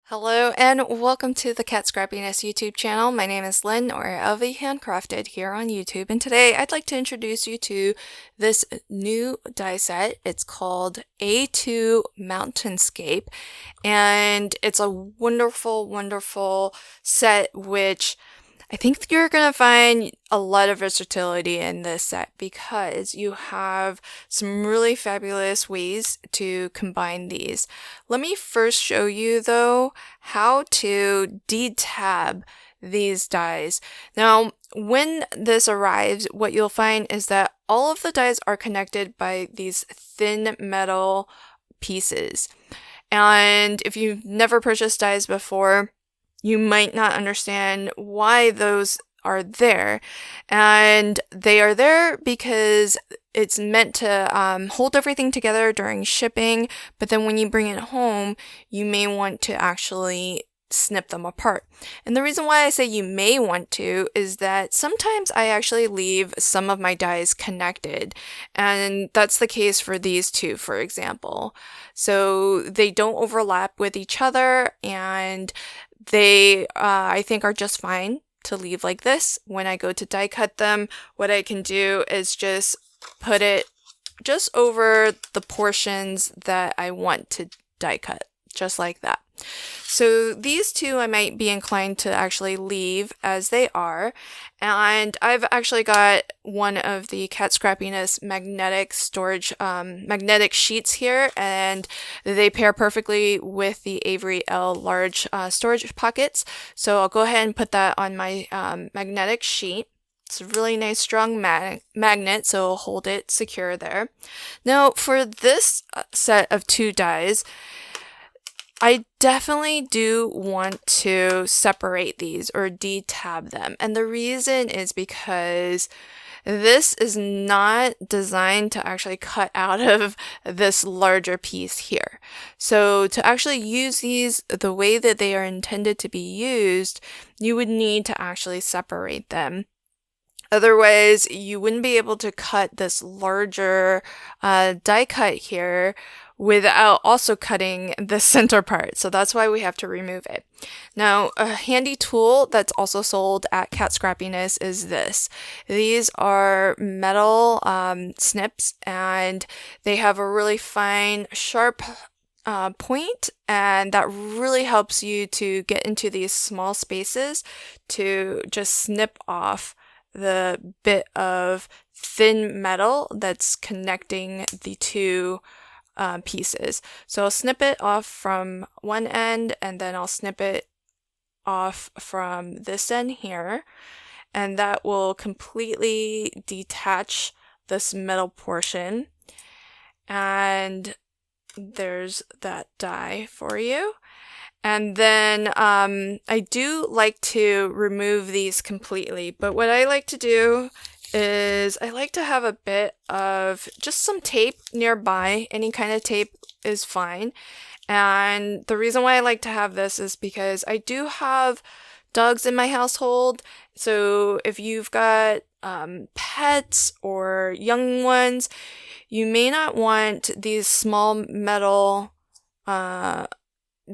Hello and welcome to the Cat Scrappiness YouTube channel. My name is Lynn, or LV Handcrafted, here on YouTube, and today I'd like to introduce you to this new die set. It's called A2 Mountainscape, and it's a wonderful set which I think you're going to find a lot of versatility in this set because you have some really fabulous ways to combine these. Let me first show you though how to detab these dies. Now, when this arrives, what you'll find is that all of the dies are connected by these thin metal pieces. And if you've never purchased dies before, you might not understand why those are there. And they are there because it's meant to hold everything together during shipping, but then when you bring it home, you may want to actually snip them apart. And the reason why I say you may want to is that sometimes I actually leave some of my dies connected, and that's the case for these two, for example. So they don't overlap with each other, and they, I think, are just fine to leave like this. When I go to die cut them, what I can do is just put it just over the portions that I want to die cut, just like that. So these two I might be inclined to actually leave as they are, and I've actually got one of the Cat Scrappiness magnetic storage magnetic sheets here, and they pair perfectly with the Avery L large storage pockets. So I'll go ahead and put that on my magnetic sheet. It's a really nice strong magnet, so it'll hold it secure there. Now for this set of two dies, I definitely do want to separate these or detab them. And the reason is because this is not designed to actually cut out of this larger piece here. So to actually use these the way that they are intended to be used, you would need to actually separate them. Otherwise, you wouldn't be able to cut this larger die cut here without also cutting the center part. So that's why we have to remove it. Now, a handy tool that's also sold at Cat Scrappiness is this. These are metal snips, and they have a really fine, sharp point, and that really helps you to get into these small spaces to just snip off the bit of thin metal that's connecting the two pieces. So I'll snip it off from one end, and then I'll snip it off from this end here, and that will completely detach this metal portion. And there's that die for you. And then I do like to remove these completely, but what I like to do is I like to have a bit of just some tape nearby. Any kind of tape is fine. And the reason why I like to have this is because I do have dogs in my household. So if you've got pets or young ones, you may not want these small metal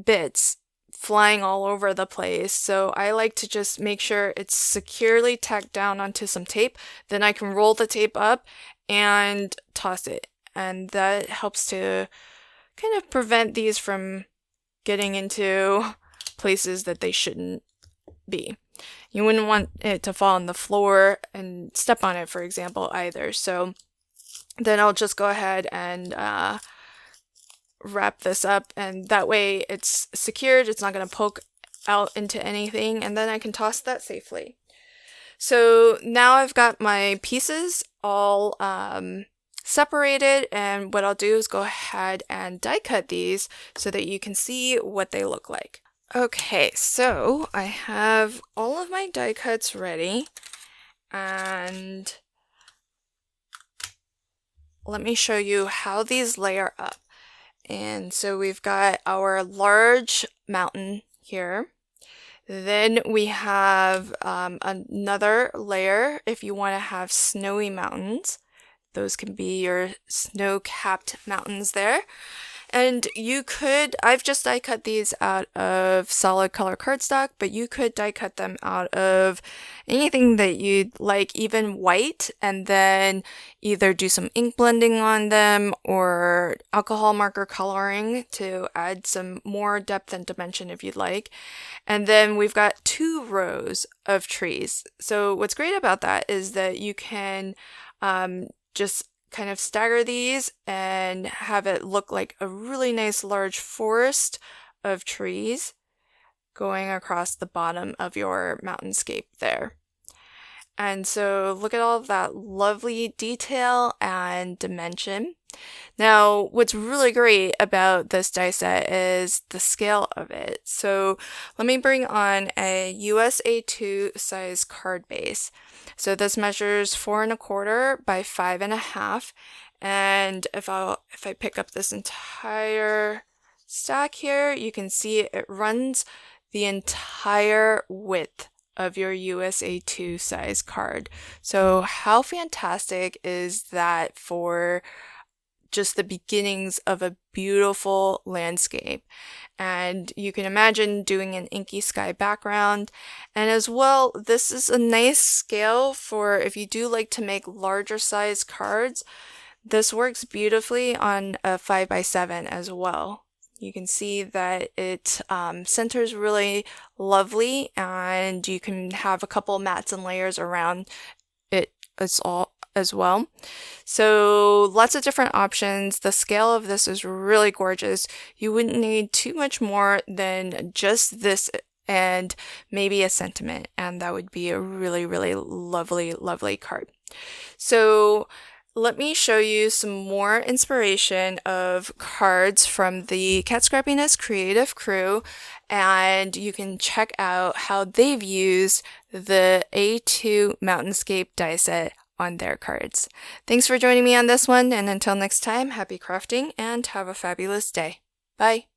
bits flying all over the place. So I like to just make sure it's securely tacked down onto some tape. Then I can roll the tape up and toss it. And that helps to kind of prevent these from getting into places that they shouldn't be. You wouldn't want it to fall on the floor and step on it, for example, either. So then I'll just go ahead and wrap this up, and that way it's secured, it's not going to poke out into anything, and then I can toss that safely. So now I've got my pieces all separated, and what I'll do is go ahead and die cut these so that you can see what they look like. Okay, so I have all of my die cuts ready, and let me show you how these layer up. And so we've got our large mountain here. Then we have another layer if you want to have snowy mountains. Those can be your snow-capped mountains there. And I've just die cut these out of solid color cardstock, but you could die cut them out of anything that you'd like, even white, and then either do some ink blending on them or alcohol marker coloring to add some more depth and dimension if you'd like. And then we've got 2 rows of trees. So what's great about that is that you can just kind of stagger these and have it look like a really nice large forest of trees going across the bottom of your mountainscape there. And so look at all of that lovely detail and dimension. Now, what's really great about this die set is the scale of it. So let me bring on a US A2 size card base. So this measures 4 1/4 by 5 1/2. And if I pick up this entire stack here, you can see it runs the entire width of your USA 2 size card. So how fantastic is that for just the beginnings of a beautiful landscape? And you can imagine doing an inky sky background. And as well, this is a nice scale for if you do like to make larger size cards. This works beautifully on a 5 by 7 as well. You can see that it centers really lovely, and you can have a couple mats and layers around it as well. So lots of different options. The scale of this is really gorgeous. You wouldn't need too much more than just this and maybe a sentiment, and that would be a really, really lovely card. So let me show you some more inspiration of cards from the Cat Scrappiness creative crew, and you can check out how they've used the A2 Mountainscape die set on their cards. Thanks for joining me on this one, and until next time, happy crafting and have a fabulous day. Bye!